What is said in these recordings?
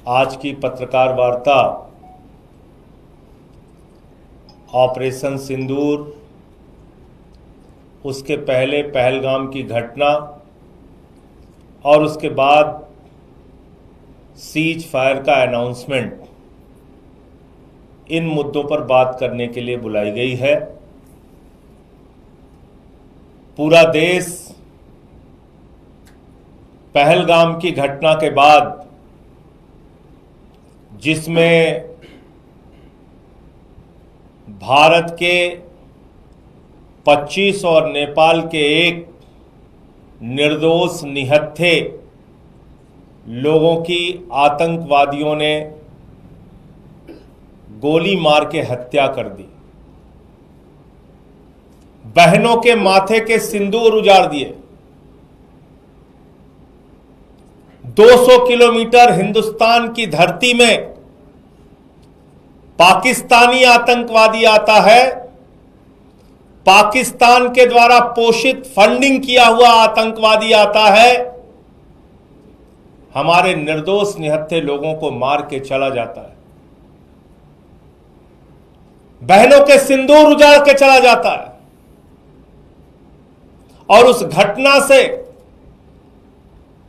आज की पत्रकार वार्ता ऑपरेशन सिंदूर, उसके पहले पहलगाम की घटना और उसके बाद सीज फायर का अनाउंसमेंट, इन मुद्दों पर बात करने के लिए बुलाई गई है। पूरा देश पहलगाम की घटना के बाद, जिसमें भारत के 25 और नेपाल के एक निर्दोष निहत्थे लोगों की आतंकवादियों ने गोली मार के हत्या कर दी, बहनों के माथे के सिंदूर उजाड़ दिए, 200 किलोमीटर हिंदुस्तान की धरती में पाकिस्तानी आतंकवादी आता है, पाकिस्तान के द्वारा पोषित फंडिंग किया हुआ आतंकवादी आता है, हमारे निर्दोष निहत्थे लोगों को मार के चला जाता है, बहनों के सिंदूर उजाड़ के चला जाता है। और उस घटना से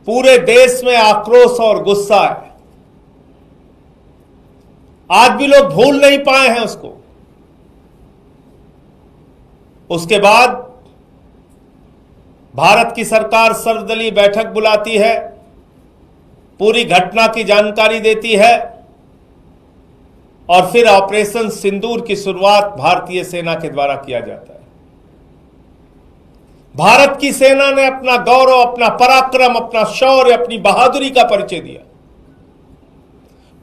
पूरे देश में आक्रोश और गुस्सा है। आज भी लोग भूल नहीं पाए हैं उसको। उसके बाद भारत की सरकार सर्वदलीय बैठक बुलाती है, पूरी घटना की जानकारी देती है और फिर ऑपरेशन सिंदूर की शुरुआत भारतीय सेना के द्वारा किया जाता है। भारत की सेना ने अपना गौरव, अपना पराक्रम, अपना शौर्य, अपनी बहादुरी का परिचय दिया।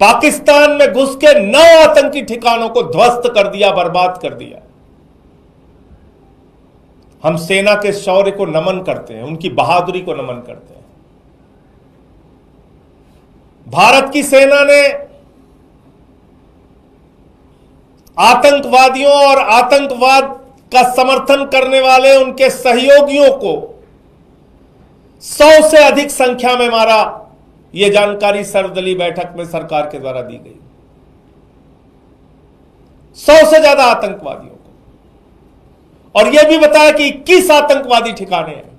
पाकिस्तान में घुस के 9 आतंकी ठिकानों को ध्वस्त कर दिया, बर्बाद कर दिया। हम सेना के शौर्य को नमन करते हैं, उनकी बहादुरी को नमन करते हैं। भारत की सेना ने आतंकवादियों और आतंकवाद का समर्थन करने वाले उनके सहयोगियों को 100 से अधिक संख्या में मारा। यह जानकारी सर्वदलीय बैठक में सरकार के द्वारा दी गई। 100 से ज्यादा आतंकवादियों को, और यह भी बताया कि 21 आतंकवादी ठिकाने हैं।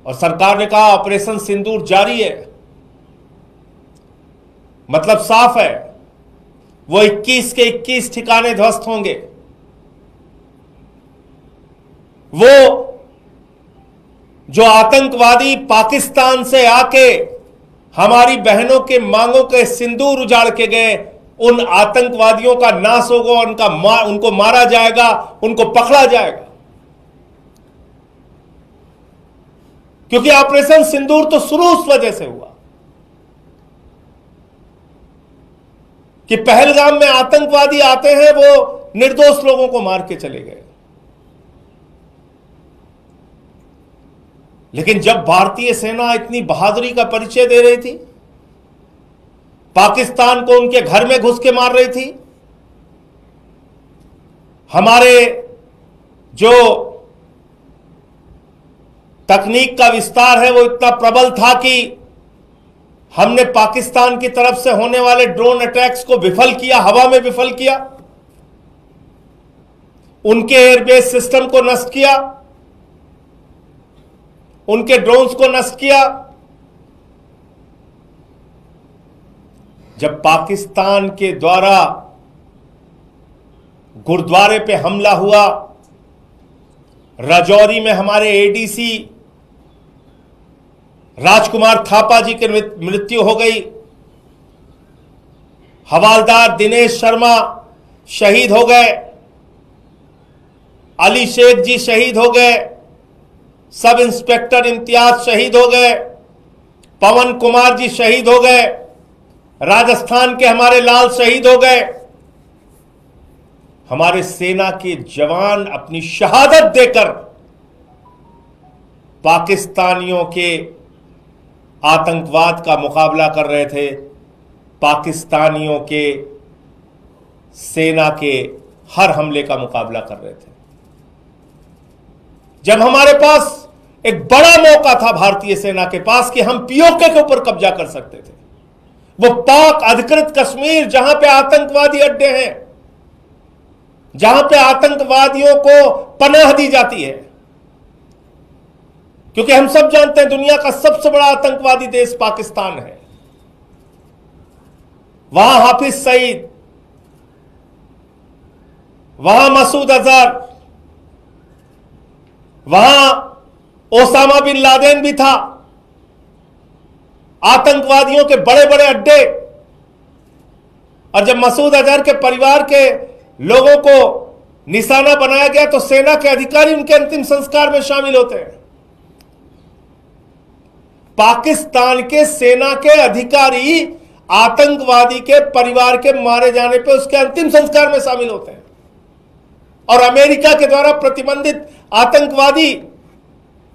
और सरकार ने कहा ऑपरेशन सिंदूर जारी है। मतलब साफ है, वो 21 के 21 ठिकाने ध्वस्त होंगे। वो जो आतंकवादी पाकिस्तान से आके हमारी बहनों के मांगों के सिंदूर उजाड़ के गए, उन आतंकवादियों का नाश होगा, उनको मारा जाएगा, उनको पकड़ा जाएगा। क्योंकि ऑपरेशन सिंदूर तो शुरू उस वजह से हुआ कि पहलगाम में आतंकवादी आते हैं, वो निर्दोष लोगों को मार के चले गए। लेकिन जब भारतीय सेना इतनी बहादुरी का परिचय दे रही थी, पाकिस्तान को उनके घर में घुस के मार रही थी, हमारे जो तकनीक का विस्तार है वो इतना प्रबल था कि हमने पाकिस्तान की तरफ से होने वाले ड्रोन अटैक्स को विफल किया, हवा में विफल किया, उनके एयरबेस सिस्टम को नष्ट किया, उनके ड्रोन्स को नष्ट किया। जब पाकिस्तान के द्वारा गुरुद्वारे पे हमला हुआ, राजौरी में हमारे एडीसी राजकुमार थापा जी की मृत्यु हो गई, हवालदार दिनेश शर्मा शहीद हो गए, अली शेख जी शहीद हो गए, सब इंस्पेक्टर इम्तियाज शहीद हो गए, पवन कुमार जी शहीद हो गए, राजस्थान के हमारे लाल शहीद हो गए। हमारे सेना के जवान अपनी शहादत देकर पाकिस्तानियों के आतंकवाद का मुकाबला कर रहे थे, पाकिस्तानियों के सेना के हर हमले का मुकाबला कर रहे थे। जब हमारे पास एक बड़ा मौका था भारतीय सेना के पास कि हम पीओके के ऊपर कब्जा कर सकते थे। वो पाक अधिकृत कश्मीर जहां पे आतंकवादी अड्डे हैं, जहां पे आतंकवादियों को पनाह दी जाती है, क्योंकि हम सब जानते हैं दुनिया का सबसे बड़ा आतंकवादी देश पाकिस्तान है। वहां हाफिज सईद, वहां मसूद अजहर, वहां ओसामा बिन लादेन भी था। आतंकवादियों के बड़े बड़े अड्डे। और जब मसूद अजहर के परिवार के लोगों को निशाना बनाया गया तो सेना के अधिकारी उनके अंतिम संस्कार में शामिल होते हैं। पाकिस्तान के सेना के अधिकारी आतंकवादी के परिवार के मारे जाने पे उसके अंतिम संस्कार में शामिल होते हैं। और अमेरिका के द्वारा प्रतिबंधित आतंकवादी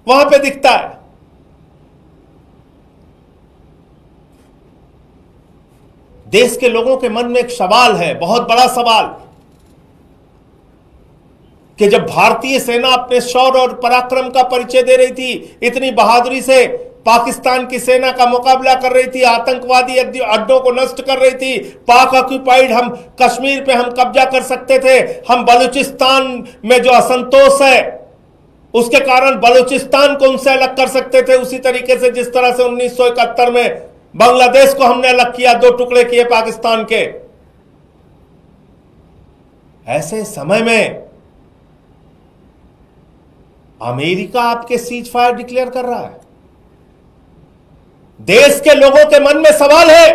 वहां पे दिखता है। देश के लोगों के मन में एक सवाल है, बहुत बड़ा सवाल, कि जब भारतीय सेना अपने शौर्य और पराक्रम का परिचय दे रही थी, इतनी बहादुरी से पाकिस्तान की सेना का मुकाबला कर रही थी, आतंकवादी अड्डों को नष्ट कर रही थी, पाक ऑक्यूपाइड हम कश्मीर पे हम कब्जा कर सकते थे, हम बलूचिस्तान में जो असंतोष है उसके कारण बलूचिस्तान को उनसे अलग कर सकते थे, उसी तरीके से जिस तरह से 1971 में बांग्लादेश को हमने अलग किया, 2 टुकड़े किए पाकिस्तान के। ऐसे समय में अमेरिका आपके सीज फायर डिक्लेयर कर रहा है। देश के लोगों के मन में सवाल है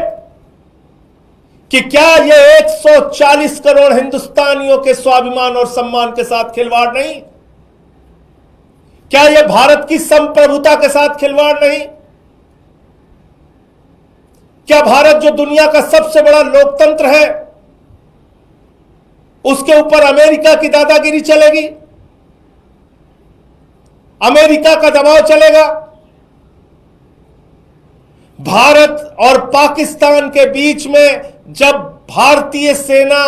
कि क्या यह 140 करोड़ हिंदुस्तानियों के स्वाभिमान और सम्मान के साथ खिलवाड़ नहीं? क्या यह भारत की संप्रभुता के साथ खिलवाड़ नहीं? क्या भारत जो दुनिया का सबसे बड़ा लोकतंत्र है उसके ऊपर अमेरिका की दादागिरी चलेगी? अमेरिका का दबाव चलेगा? भारत और पाकिस्तान के बीच में जब भारतीय सेना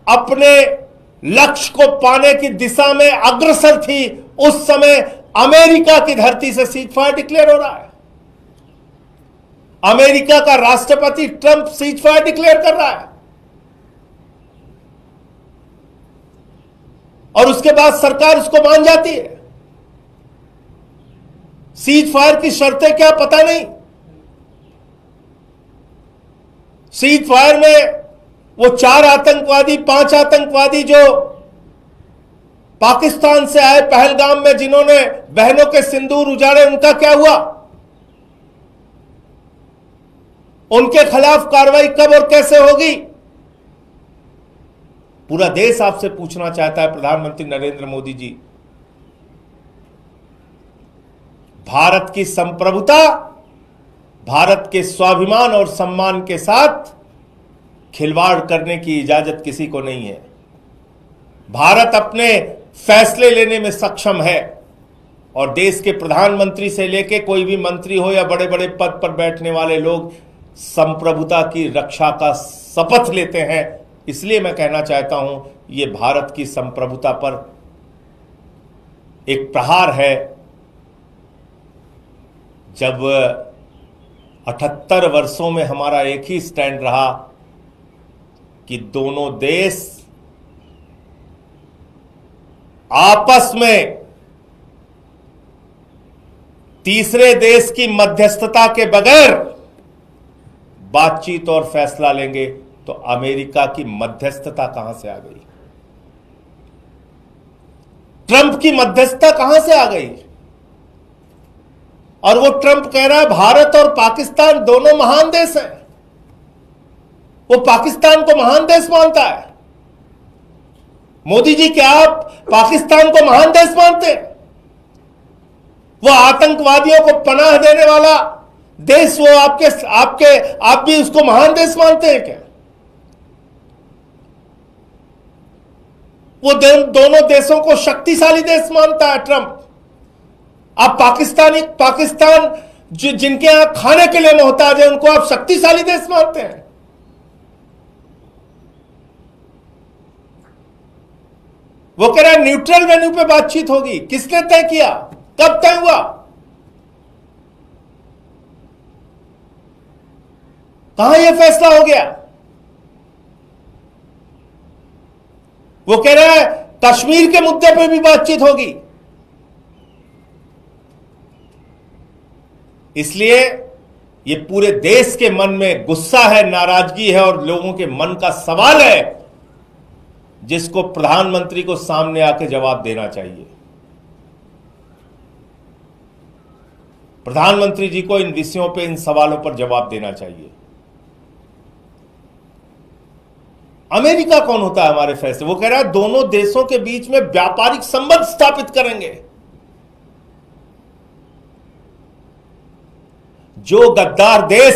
अपने लक्ष्य को पाने की दिशा में अग्रसर थी, उस समय अमेरिका की धरती से सीज फायर डिक्लेयर हो रहा है। अमेरिका का राष्ट्रपति ट्रंप सीज फायर डिक्लेयर कर रहा है। और उसके बाद सरकार उसको मान जाती है। सीज फायर की शर्तें क्या पता नहीं। सीज फायर में वो 4 आतंकवादी 5 आतंकवादी जो पाकिस्तान से आए पहलगाम में, जिन्होंने बहनों के सिंदूर उजाड़े, उनका क्या हुआ? उनके खिलाफ कार्रवाई कब और कैसे होगी? पूरा देश आपसे पूछना चाहता है प्रधानमंत्री नरेंद्र मोदी जी। भारत की संप्रभुता, भारत के स्वाभिमान और सम्मान के साथ खिलवाड़ करने की इजाजत किसी को नहीं है। भारत अपने फैसले लेने में सक्षम है और देश के प्रधानमंत्री से लेकर कोई भी मंत्री हो या बड़े बड़े पद पर बैठने वाले लोग संप्रभुता की रक्षा का शपथ लेते हैं। इसलिए मैं कहना चाहता हूं, ये भारत की संप्रभुता पर एक प्रहार है। जब 78 वर्षों में हमारा एक ही स्टैंड रहा कि दोनों देश आपस में तीसरे देश की मध्यस्थता के बगैर बातचीत और फैसला लेंगे, तो अमेरिका की मध्यस्थता कहां से आ गई? ट्रंप की मध्यस्थता कहां से आ गई? और वो ट्रंप कह रहा है भारत और पाकिस्तान दोनों महान देश हैं। वो पाकिस्तान को महान देश मानता है। मोदी जी, क्या आप पाकिस्तान को महान देश मानते हैं? वो आतंकवादियों को पनाह देने वाला देश, वो आप भी उसको महान देश मानते हैं क्या? वो दोनों देशों को शक्तिशाली देश मानता है ट्रंप। आप पाकिस्तान जिनके यहां खाने के लिए मोहताज है, उनको आप शक्तिशाली देश मानते हैं। वो कह रहा है न्यूट्रल वेन्यू पे बातचीत होगी। किसने तय किया? कब तय हुआ? कहां यह फैसला हो गया? वो कह रहा है कश्मीर के मुद्दे पर भी बातचीत होगी। इसलिए ये पूरे देश के मन में गुस्सा है, नाराजगी है और लोगों के मन का सवाल है जिसको प्रधानमंत्री को सामने आके जवाब देना चाहिए। प्रधानमंत्री जी को इन विषयों पे, इन सवालों पर जवाब देना चाहिए। अमेरिका कौन होता है हमारे फैसले? वो कह रहा है दोनों देशों के बीच में व्यापारिक संबंध स्थापित करेंगे। जो गद्दार देश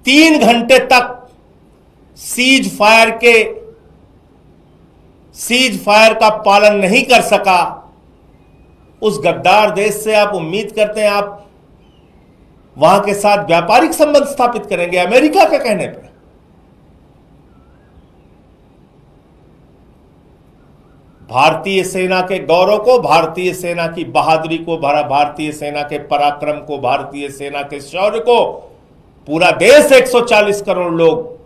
3 घंटे तक सीज फायर का पालन नहीं कर सका, उस गद्दार देश से आप उम्मीद करते हैं आप वहां के साथ व्यापारिक संबंध स्थापित करेंगे अमेरिका के कहने पर? भारतीय सेना के गौरव को, भारतीय सेना की बहादुरी को, भारतीय सेना के पराक्रम को, भारतीय सेना के शौर्य को पूरा देश 140 करोड़ लोग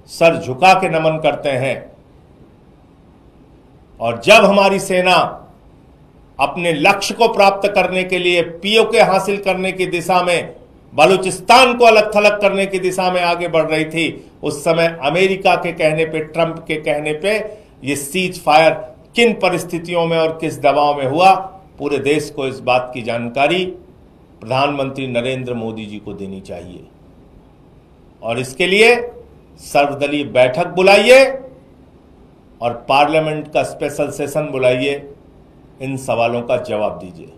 सर झुका के नमन करते हैं। और जब हमारी सेना अपने लक्ष्य को प्राप्त करने के लिए पीओके हासिल करने की दिशा में, बलूचिस्तान को अलग थलग करने की दिशा में आगे बढ़ रही थी, उस समय अमेरिका के कहने पे, ट्रंप के कहने पे ये सीज फायर किन परिस्थितियों में और किस दबाव में हुआ, पूरे देश को इस बात की जानकारी प्रधानमंत्री नरेंद्र मोदी जी को देनी चाहिए। और इसके लिए सर्वदलीय बैठक बुलाइए और पार्लियामेंट का स्पेशल सेशन बुलाइए, इन सवालों का जवाब दीजिए।